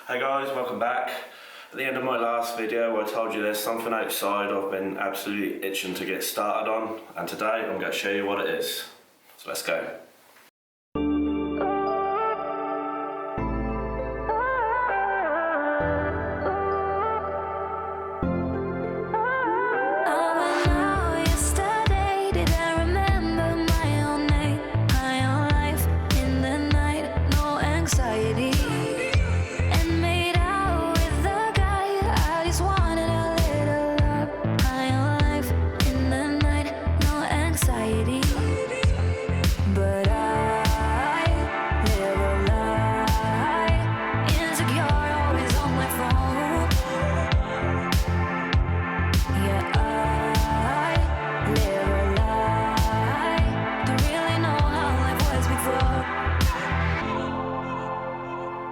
Hey guys, welcome back. At the end of my last video I told you there's something outside I've been absolutely itching to get started on, and today I'm going to show you what it is. So let's go.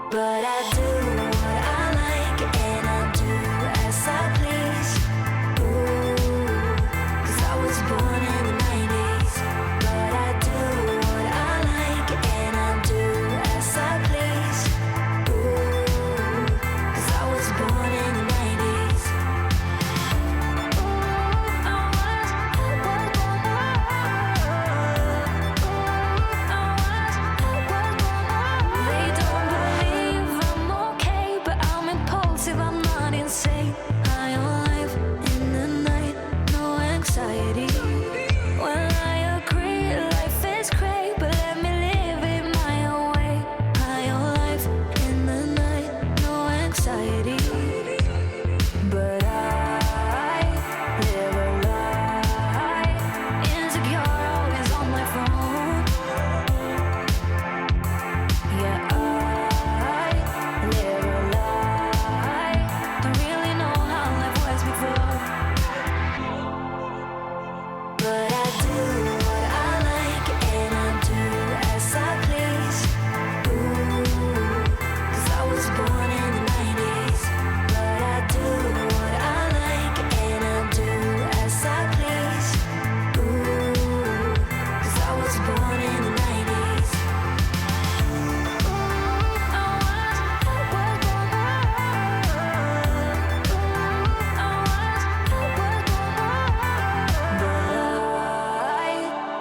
But I do what I like and I do as I please. Ooh, 'cause I was born in the 90s. But I do what I like and I do as I please. Ooh, 'cause I was born in the 90s. They don't believe I'm okay, but I'm impulsive, I'm not insane. High on life in the night, no anxiety. Well, I agree, life is great, but let me live it my own way. High on life in the night, no anxiety. But I live a lie, insecure, always on my phone. Yeah, I live a lie. Don't really know how life was before. But I do what I like and I do as I please. Ooh, 'cause I was born in the 90s. But I do what I like and I do as I please. Ooh, 'cause I was born in the 90s.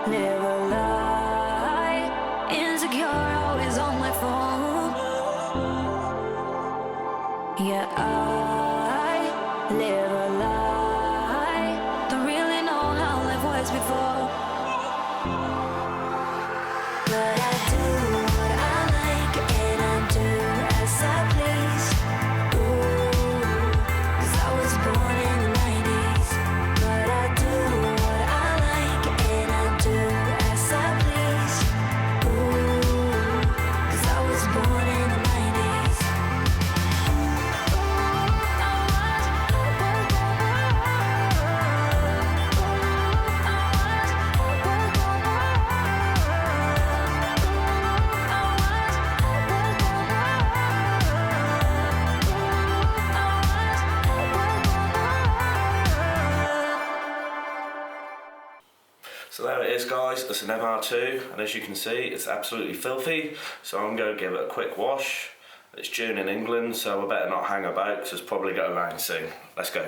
Live a lie, insecure, always on my phone. Yeah, I live a lie. Don't really know how life was before. But I do what I like and I do as I please. Ooh, 'cause I was born in the 90s. But I do what I like and I do as I please. Ooh, 'cause I was born in the 90s. So there it is guys, it's an MR2 and as you can see it's absolutely filthy, so I'm going to give it a quick wash. It's June in England, so I better not hang about because it's probably going to rain soon. Let's go.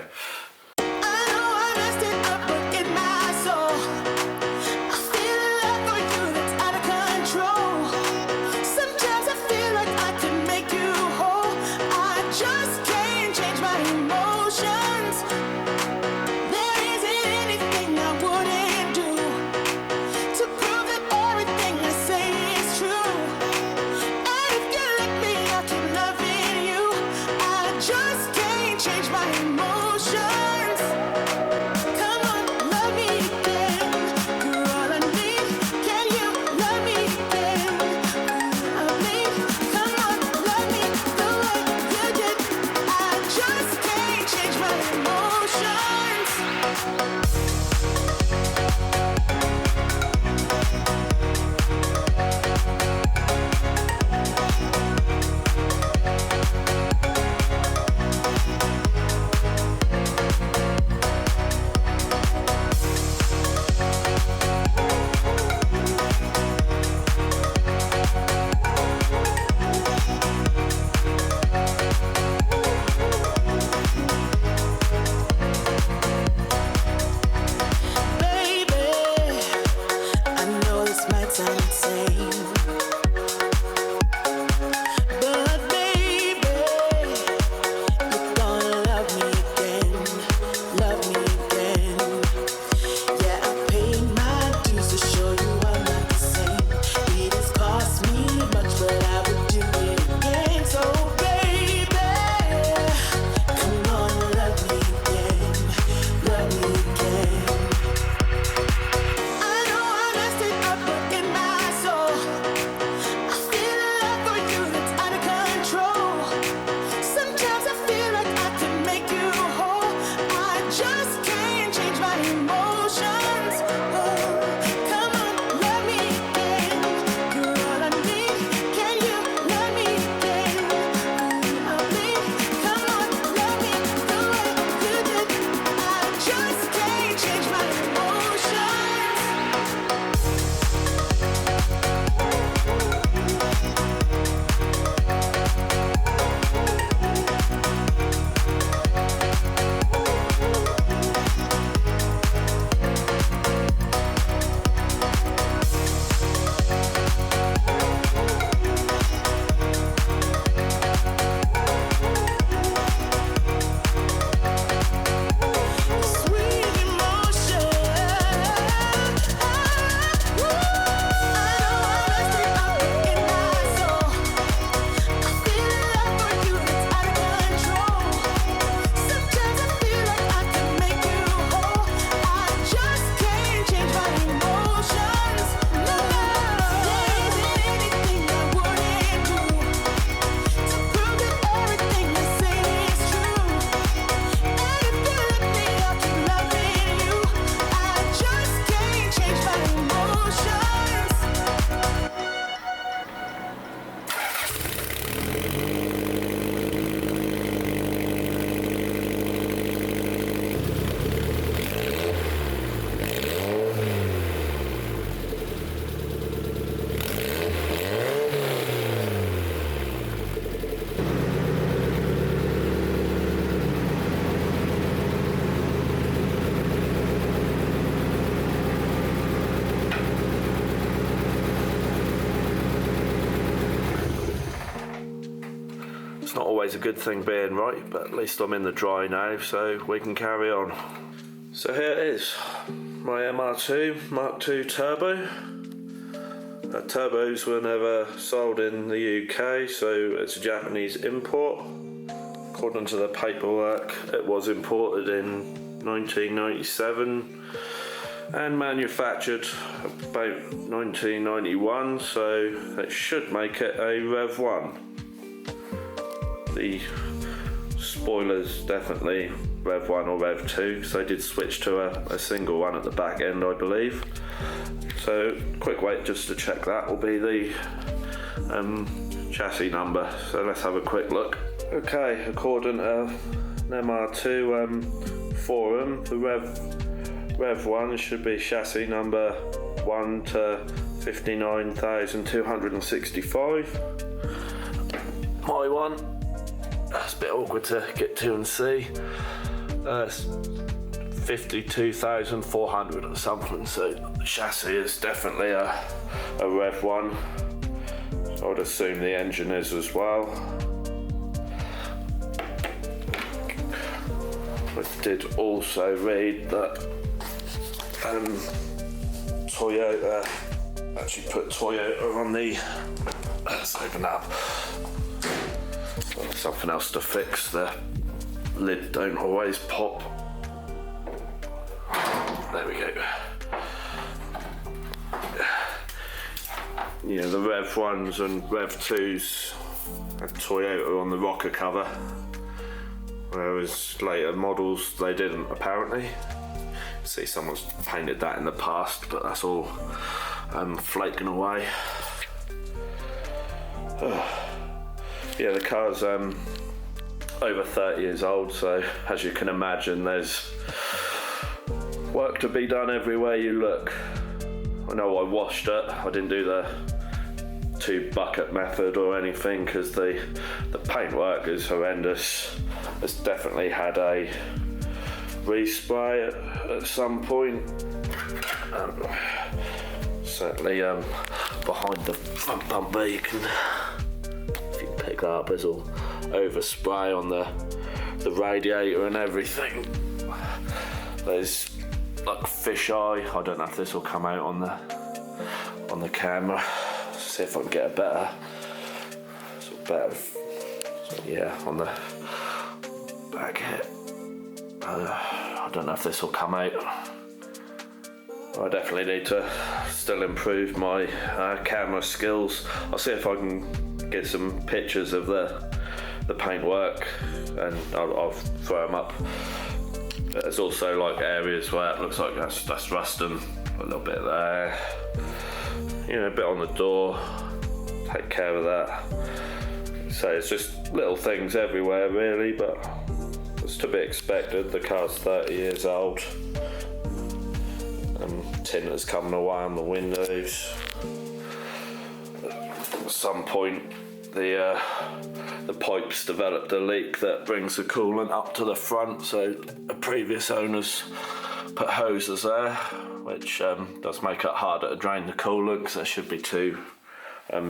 Just can't change my emotions. It's not always a good thing being right, but at least I'm in the dry now, so we can carry on. So here it is, my MR2 Mark II Turbo. Turbos were never sold in the UK, so it's a Japanese import. According to the paperwork, it was imported in 1997 and manufactured about 1991, so it should make it a Rev 1. The spoilers definitely Rev 1 or Rev 2, because they did switch to a single one at the back end, I believe. So quick wait just to check that will be the chassis number, so let's have a quick look. Okay, according to an MR2 forum, the Rev 1 should be chassis number 1 to 59,265. My one, that's a bit awkward to get to and see. 52,400 or something, so the chassis is definitely a Rev 1. So I'd assume the engine is as well. I did also read that Toyota actually put Toyota on the, let's open up, something else to fix, the lid don't always pop. There we go. Yeah, the Rev 1s and Rev 2s had Toyota on the rocker cover, whereas later models they didn't apparently. See, someone's painted that in the past, but that's all flaking away. Yeah, the car's over 30 years old, so as you can imagine, there's work to be done everywhere you look. I know I washed it, I didn't do the 2 bucket method or anything because the paintwork is horrendous. It's definitely had a respray at some point. Certainly behind the front bumper if you can pick that up, there's all overspray on the radiator and everything. There's like fish eye. I don't know if this will come out on the camera. See if I can get a better, yeah, on the back here. I don't know if this will come out. I definitely need to still improve my camera skills. I'll see if I can get some pictures of the paintwork and I'll throw them up. There's also like areas where it looks like that's rusting, a little bit there, you know, a bit on the door. Take care of that. So it's just little things everywhere really, but it's to be expected. The car's 30 years old. Tint is coming away on the windows. At some point the pipes developed a leak that brings the coolant up to the front, so the previous owners put hoses there, which does make it harder to drain the coolant because there should be 2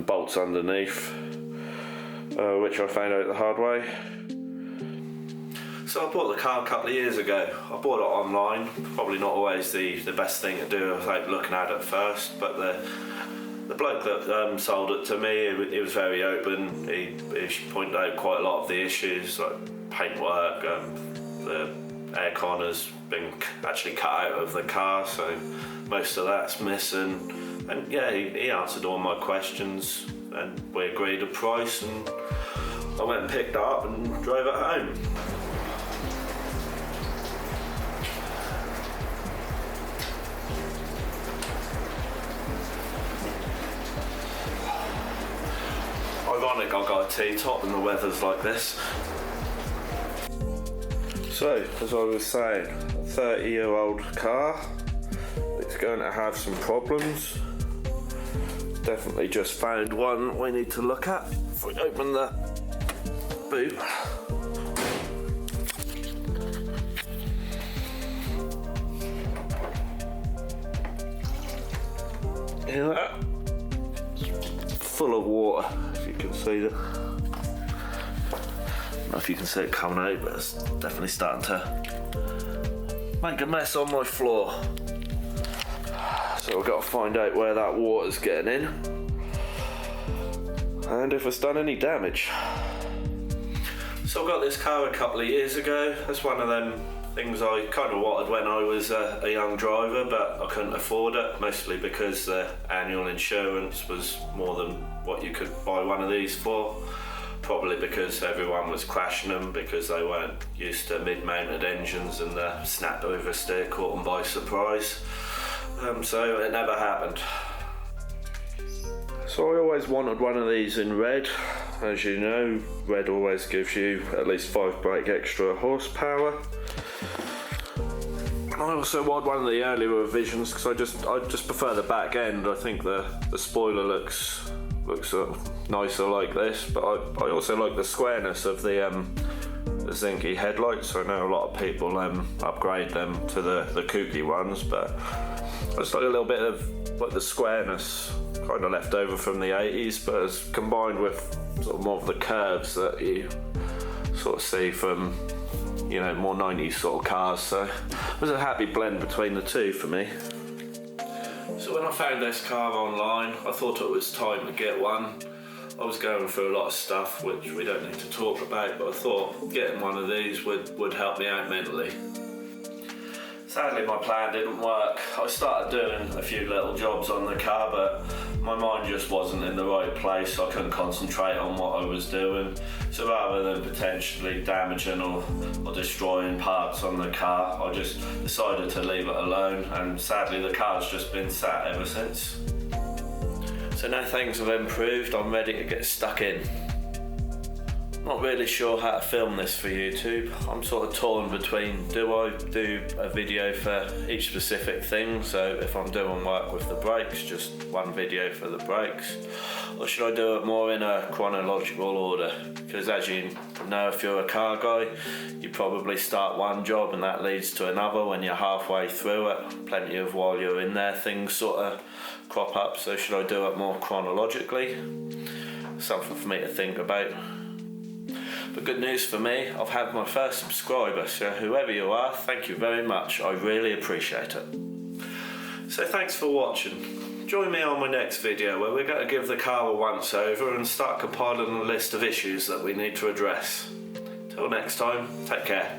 bolts underneath, which I found out the hard way. So I bought the car a couple of years ago. I bought it online, probably not always the best thing to do without looking at it first, but the bloke that sold it to me, he was very open. He pointed out quite a lot of the issues, like paintwork, the aircon has been actually cut out of the car, so most of that's missing. And yeah, he answered all my questions and we agreed a price, and I went and picked it up and drove it home. Ironic, I got a T-top and the weather's like this. So, as I was saying, a 30-year-old car, it's going to have some problems. Definitely just found one we need to look at. If we open the boot. Hear that? Full of water, if you can see that. don't know if you can see it coming out, but it's definitely starting to make a mess on my floor. So we've got to find out where that water's getting in and if it's done any damage. So I got this car a couple of years ago. That's one of them things I kind of wanted when I was a young driver, but I couldn't afford it, mostly because the annual insurance was more than what you could buy one of these for. Probably because everyone was crashing them because they weren't used to mid-mounted engines and the snap oversteer caught them by surprise. So it never happened. So I always wanted one of these in red. As you know, red always gives you at least 5 brake extra horsepower. I also want one of the earlier revisions because I just prefer the back end. I think the spoiler looks nicer like this, but I also like the squareness of the Zinky headlights. I know a lot of people upgrade them to the kooky ones, but I just like a little bit of like the squareness kind of left over from the 80s, but it's combined with sort of more of the curves that you sort of see from, you know, more 90s sort of cars. So it was a happy blend between the two for me. So when I found this car online, I thought it was time to get one. I was going through a lot of stuff which we don't need to talk about, but I thought getting one of these would help me out mentally. Sadly, my plan didn't work. I started doing a few little jobs on the car, but my mind just wasn't in the right place. I couldn't concentrate on what I was doing. So rather than potentially damaging or destroying parts on the car, I just decided to leave it alone, and sadly the car's just been sat ever since. So now things have improved, I'm ready to get stuck in. Not really sure how to film this for YouTube. I'm sort of torn between, do I do a video for each specific thing? So if I'm doing work with the brakes, just one video for the brakes. Or should I do it more in a chronological order? Because as you know, if you're a car guy, you probably start one job and that leads to another. When you're halfway through it, plenty of while you're in there, things sort of crop up. So should I do it more chronologically? Something for me to think about. But good news for me, I've had my first subscriber, so whoever you are, thank you very much. I really appreciate it. So thanks for watching. Join me on my next video where we're going to give the car a once over and start compiling a list of issues that we need to address. Till next time, take care.